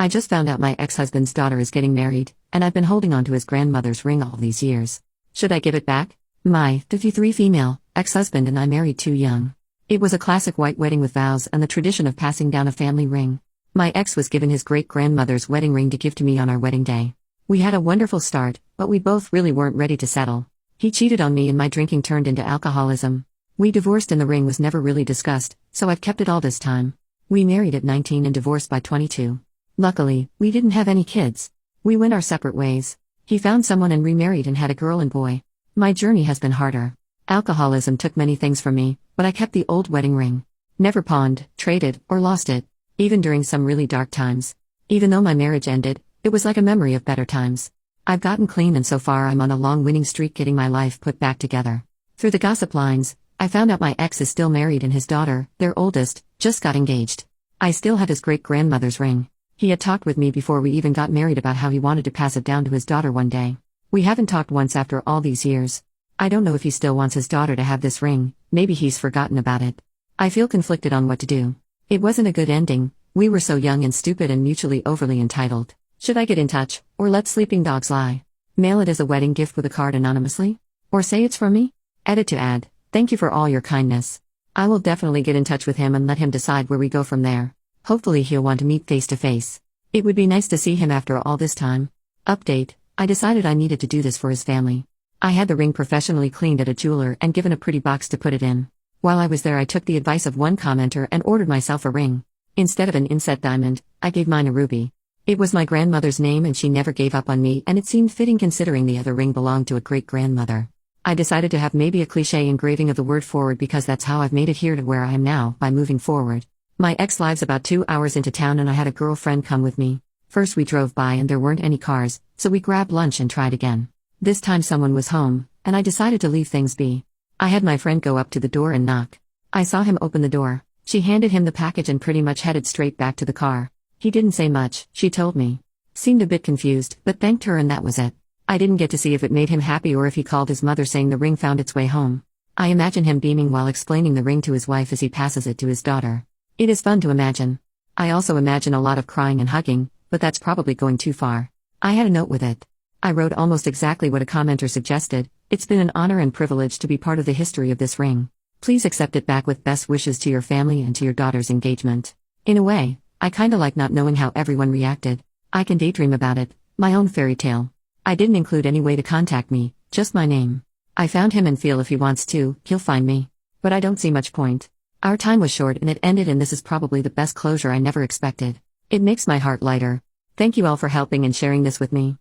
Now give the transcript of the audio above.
I just found out my ex-husband's daughter is getting married, and I've been holding on to his grandmother's ring all these years. Should I give it back? My 53 female ex-husband and I married too young. It was a classic white wedding with vows and the tradition of passing down a family ring. My ex was given his great-grandmother's wedding ring to give to me on our wedding day. We had a wonderful start, but we both really weren't ready to settle. He cheated on me and my drinking turned into alcoholism. We divorced and the ring was never really discussed, so I've kept it all this time. We married at 19 and divorced by 22. Luckily, we didn't have any kids. We went our separate ways. He found someone and remarried and had a girl and boy. My journey has been harder. Alcoholism took many things from me, but I kept the old wedding ring. Never pawned, traded, or lost it, even during some really dark times. Even though my marriage ended, it was like a memory of better times. I've gotten clean and so far I'm on a long winning streak getting my life put back together. Through the gossip lines, I found out my ex is still married and his daughter, their oldest, just got engaged. I still have his great-grandmother's ring. He had talked with me before we even got married about how he wanted to pass it down to his daughter one day. We haven't talked once after all these years. I don't know if he still wants his daughter to have this ring, maybe he's forgotten about it. I feel conflicted on what to do. It wasn't a good ending, we were so young and stupid and mutually overly entitled. Should I get in touch, or let sleeping dogs lie? Mail it as a wedding gift with a card anonymously? Or say it's from me? Edit to add, thank you for all your kindness. I will definitely get in touch with him and let him decide where we go from there. Hopefully he'll want to meet face to face. It would be nice to see him after all this time. Update, I decided I needed to do this for his family. I had the ring professionally cleaned at a jeweler and given a pretty box to put it in. While I was there I took the advice of one commenter and ordered myself a ring. Instead of an inset diamond, I gave mine a ruby. It was my grandmother's name and she never gave up on me and it seemed fitting considering the other ring belonged to a great-grandmother. I decided to have maybe a cliché engraving of the word forward because that's how I've made it here to where I am now, by moving forward. My ex lives about 2 hours into town and I had a girlfriend come with me. First we drove by and there weren't any cars, so we grabbed lunch and tried again. This time someone was home, and I decided to leave things be. I had my friend go up to the door and knock. I saw him open the door. She handed him the package and pretty much headed straight back to the car. He didn't say much, she told me. Seemed a bit confused, but thanked her and that was it. I didn't get to see if it made him happy or if he called his mother saying the ring found its way home. I imagine him beaming while explaining the ring to his wife as he passes it to his daughter. It is fun to imagine. I also imagine a lot of crying and hugging, but that's probably going too far. I had a note with it. I wrote almost exactly what a commenter suggested. It's been an honor and privilege to be part of the history of this ring. Please accept it back with best wishes to your family and to your daughter's engagement. In a way, I kinda like not knowing how everyone reacted. I can daydream about it, my own fairy tale. I didn't include any way to contact me, just my name. I found him and feel if he wants to, he'll find me. But I don't see much point. Our time was short and it ended and this is probably the best closure I never expected. It makes my heart lighter. Thank you all for helping and sharing this with me.